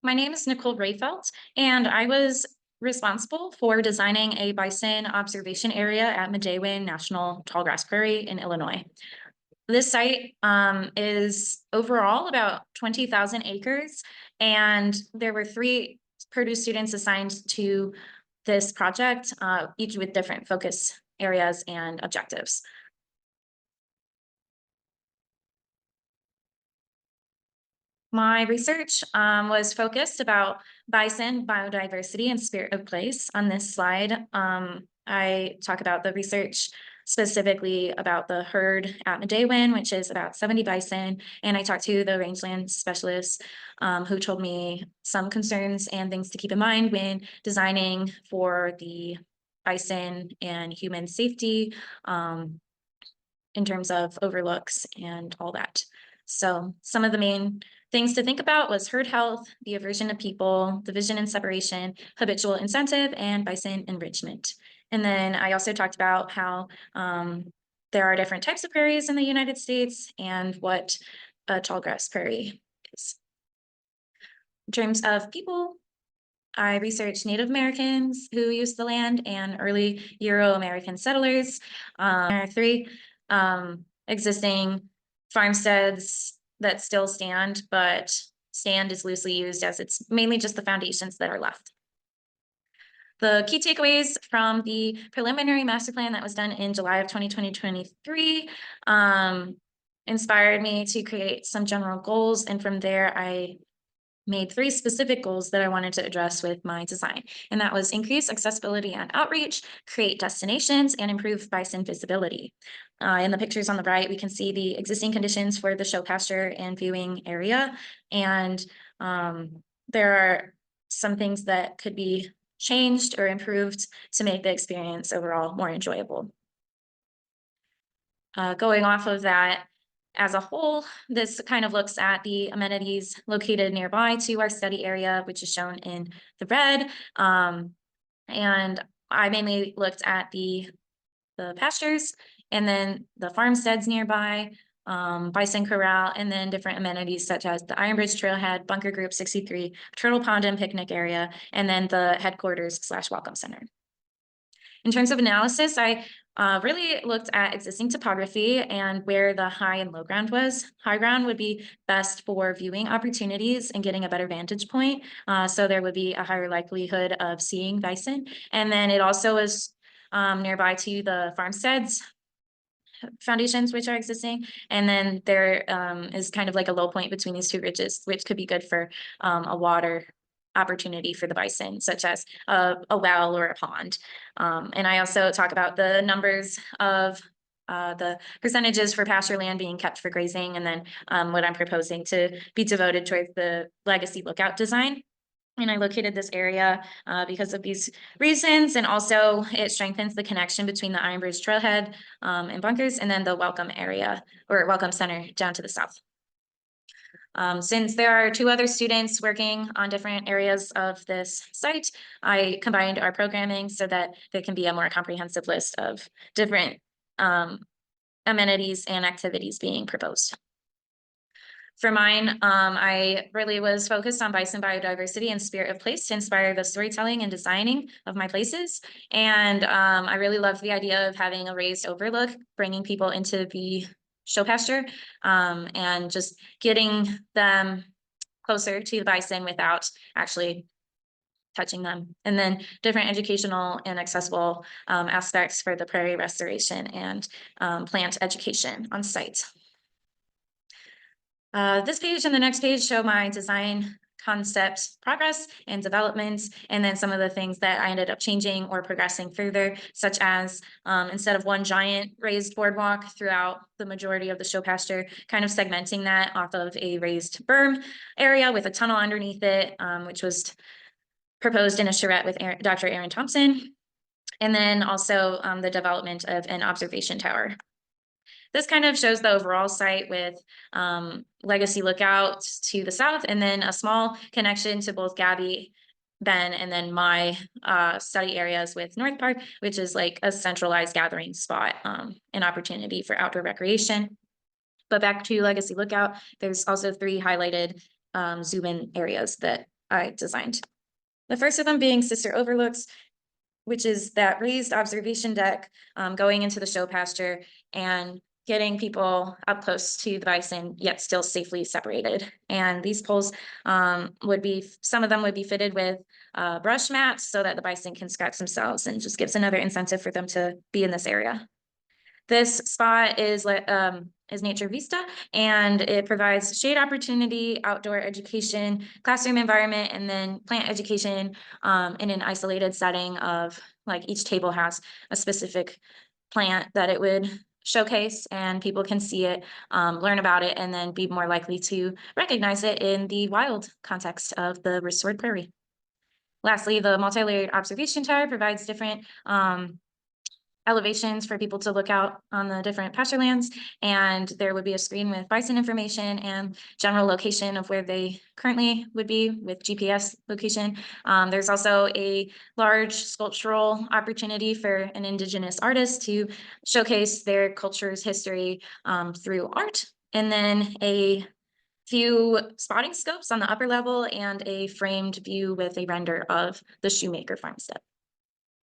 My name is Nicole Rayfelt, and I was responsible for designing a bison observation area at Medewin National Tallgrass Prairie in Illinois. This site is overall about 20,000 acres, and there were three Purdue students assigned to this project, each with different focus areas and objectives. My research was focused about bison, biodiversity, and spirit of place. On this slide, I talk about the research specifically about the herd at Medewin, which is about 70 bison. And I talked to the rangeland specialists who told me some concerns and things to keep in mind when designing for the bison and human safety in terms of overlooks and all that. So some of the main things to think about was herd health, the aversion to people, division and separation, habitual incentive, and bison enrichment. And then I also talked about how there are different types of prairies in the United States and what a tallgrass prairie is. In terms of people, I researched Native Americans who used the land and early Euro-American settlers. There are three existing farmsteads that still stand, but stand is loosely used as it's mainly just the foundations that are left. The key takeaways from the preliminary master plan that was done in July of 2023 inspired me to create some general goals. And from there, I made three specific goals that I wanted to address with my design. And that was increase accessibility and outreach, create destinations, and improve bison visibility. In the pictures on the right, we can see the existing conditions for the show pasture and viewing area. And there are some things that could be changed or improved to make the experience overall more enjoyable. Going off of that, as a whole, this kind of looks at the amenities located nearby to our study area, which is shown in the red. And I mainly looked at the pastures and then the farmsteads nearby, bison corral, and then different amenities such as the Iron Bridge Trailhead, Bunker Group 63, Turtle Pond and picnic area, and then the headquarters/welcome center. In terms of analysis, I really looked at existing topography and where the high and low ground was. High ground would be best for viewing opportunities and getting a better vantage point. So there would be a higher likelihood of seeing bison. And then it also is nearby to the farmsteads foundations, which are existing. And then there is kind of like a low point between these two ridges, which could be good for a water opportunity for the bison, such as a well or a pond. And I also talk about the numbers of the percentages for pasture land being kept for grazing, and then what I'm proposing to be devoted towards the legacy lookout design. And I located this area because of these reasons, and also it strengthens the connection between the Iron Bridge Trailhead and bunkers, and then the welcome area or welcome center down to the south. Since there are two other students working on different areas of this site, I combined our programming so that there can be a more comprehensive list of different amenities and activities being proposed. For mine, I really was focused on bison biodiversity and spirit of place to inspire the storytelling and designing of my places. And I really loved the idea of having a raised overlook, bringing people into the show pasture and just getting them closer to the bison without actually touching them. And then different educational and accessible aspects for the prairie restoration and plant education on site. This page and the next page show my design concept progress and development, and then some of the things that I ended up changing or progressing further, such as instead of one giant raised boardwalk throughout the majority of the show pasture, kind of segmenting that off of a raised berm area with a tunnel underneath it, which was proposed in a charrette with Dr. Aaron Thompson, and then also the development of an observation tower. This kind of shows the overall site with Legacy Lookout to the south, and then a small connection to both Gabby, Ben, and then my study areas with North Park, which is like a centralized gathering spot, an opportunity for outdoor recreation. But back to Legacy Lookout, there's also three highlighted zoom in areas that I designed. The first of them being Sister Overlooks, which is that raised observation deck going into the show pasture and getting people up close to the bison, yet still safely separated. And these poles some of them would be fitted with brush mats so that the bison can scratch themselves, and just gives another incentive for them to be in this area. This spot is Nature Vista, and it provides shade opportunity, outdoor education, classroom environment, and then plant education in an isolated setting of, like, each table has a specific plant that it would showcase, and people can see it, learn about it, and then be more likely to recognize it in the wild context of the restored prairie. Lastly, the multi-layered observation tower provides different elevations for people to look out on the different pasture lands, and there would be a screen with bison information and general location of where they currently would be with GPS location. There's also a large sculptural opportunity for an Indigenous artist to showcase their culture's history through art, and then a few spotting scopes on the upper level and a framed view with a render of the Shoemaker farmstead.